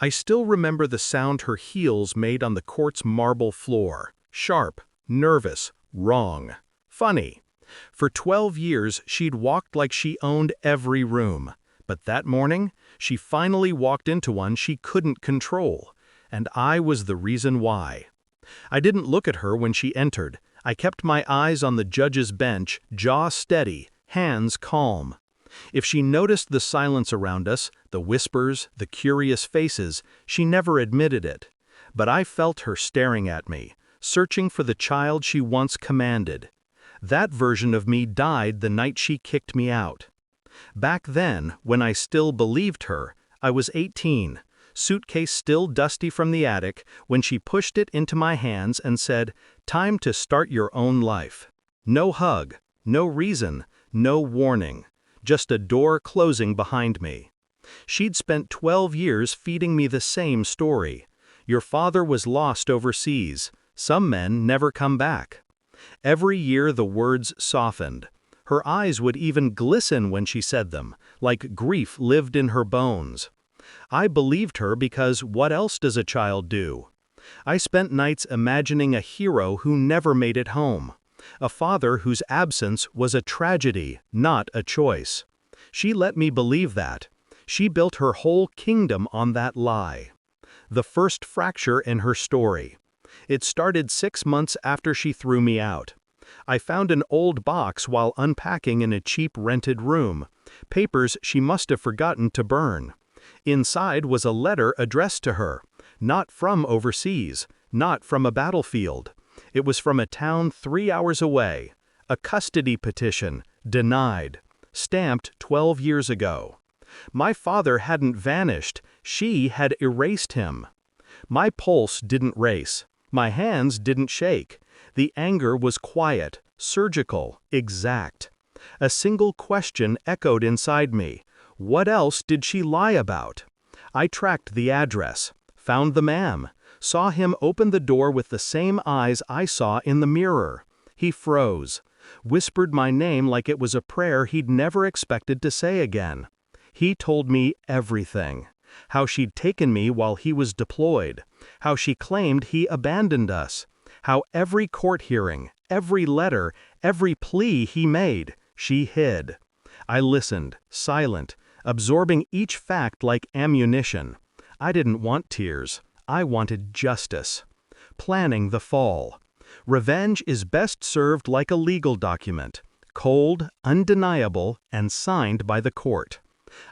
I still remember the sound her heels made on the court's marble floor. Sharp, nervous, wrong. Funny. For 12 years, she'd walked like she owned every room. But that morning, she finally walked into one she couldn't control. And I was the reason why. I didn't look at her when she entered. I kept my eyes on the judge's bench, jaw steady, hands calm. If she noticed the silence around us, the whispers, the curious faces, she never admitted it. But I felt her staring at me, searching for the child she once commanded. That version of me died the night she kicked me out. Back then, when I still believed her, I was 18, suitcase still dusty from the attic, when she pushed it into my hands and said, "Time to start your own life." No hug, no reason, no warning. Just a door closing behind me. She'd spent 12 years feeding me the same story. Your father was lost overseas. Some men never come back. Every year the words softened. Her eyes would even glisten when she said them, like grief lived in her bones. I believed her because what else does a child do? I spent nights imagining a hero who never made it home. A father whose absence was a tragedy, not a choice. She let me believe that. She built her whole kingdom on that lie. The first fracture in her story. It started 6 months after she threw me out. I found an old box while unpacking in a cheap rented room. Papers she must have forgotten to burn. Inside was a letter addressed to her. Not from overseas, not from a battlefield. It was from a town 3 hours away. A custody petition, denied. Stamped 12 years ago. My father hadn't vanished, she had erased him. My pulse didn't race. My hands didn't shake. The anger was quiet, surgical, exact. A single question echoed inside me. What else did she lie about? I tracked the address, found the man. Saw him open the door with the same eyes I saw in the mirror. He froze, whispered my name like it was a prayer he'd never expected to say again. He told me everything. How she'd taken me while he was deployed. How she claimed he abandoned us. How every court hearing, every letter, every plea he made, she hid. I listened, silent, absorbing each fact like ammunition. I didn't want tears. I wanted justice. Planning the fall. Revenge is best served like a legal document, cold, undeniable, and signed by the court.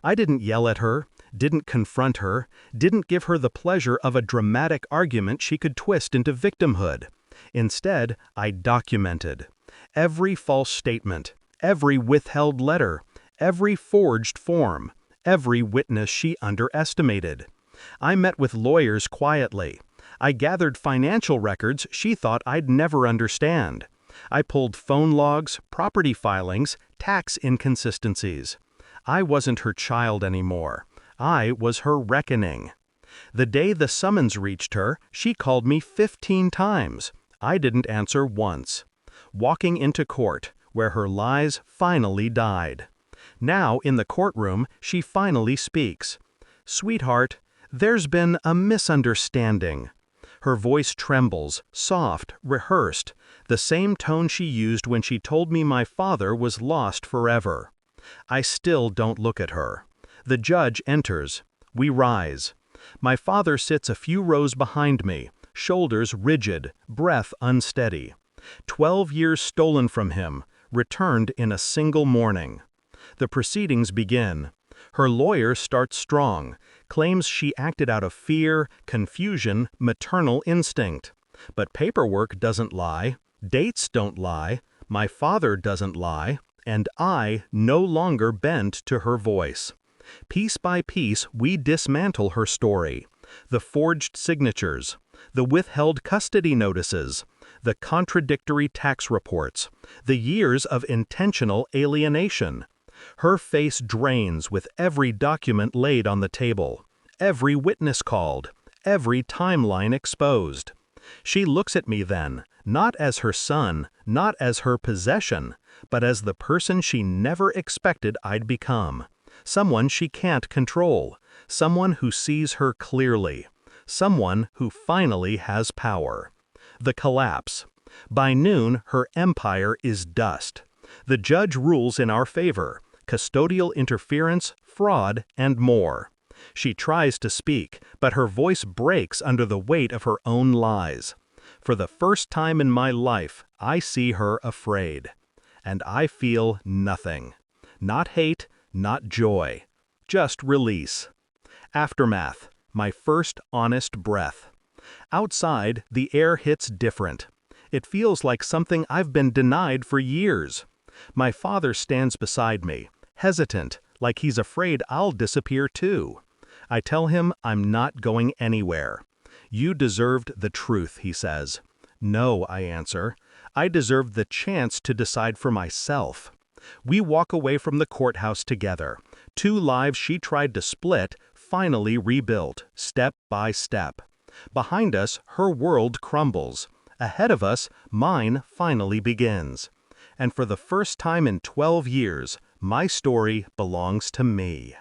I didn't yell at her, didn't confront her, didn't give her the pleasure of a dramatic argument she could twist into victimhood. Instead, I documented. Every false statement, every withheld letter, every forged form, every witness she underestimated. I met with lawyers quietly. I gathered financial records she thought I'd never understand. I pulled phone logs, property filings, tax inconsistencies. I wasn't her child anymore. I was her reckoning. The day the summons reached her, she called me 15 times. I didn't answer once. Walking into court, where her lies finally died. Now, in the courtroom, she finally speaks. "Sweetheart, there's been a misunderstanding." Her voice trembles, soft, rehearsed, the same tone she used when she told me my father was lost forever. I still don't look at her. The judge enters. We rise. My father sits a few rows behind me, shoulders rigid, breath unsteady. 12 years stolen from him, returned in a single morning. The proceedings begin. Her lawyer starts strong, claims she acted out of fear, confusion, maternal instinct. But paperwork doesn't lie, dates don't lie, my father doesn't lie, and I no longer bend to her voice. Piece by piece, we dismantle her story. The forged signatures, the withheld custody notices, the contradictory tax reports, the years of intentional alienation. Her face drains with every document laid on the table, every witness called, every timeline exposed. She looks at me then, not as her son, not as her possession, but as the person she never expected I'd become. Someone she can't control, someone who sees her clearly, someone who finally has power. The collapse. By noon, her empire is dust. The judge rules in our favor, custodial interference, fraud, and more. She tries to speak, but her voice breaks under the weight of her own lies. For the first time in my life, I see her afraid. And I feel nothing. Not hate, not joy. Just release. Aftermath. My first honest breath. Outside, the air hits different. It feels like something I've been denied for years. My father stands beside me, hesitant, like he's afraid I'll disappear too. I tell him I'm not going anywhere. You deserved the truth, he says. No, I answer. I deserved the chance to decide for myself. We walk away from the courthouse together. Two lives she tried to split, finally rebuilt, step by step. Behind us, her world crumbles. Ahead of us, mine finally begins. And for the first time in 12 years, my story belongs to me.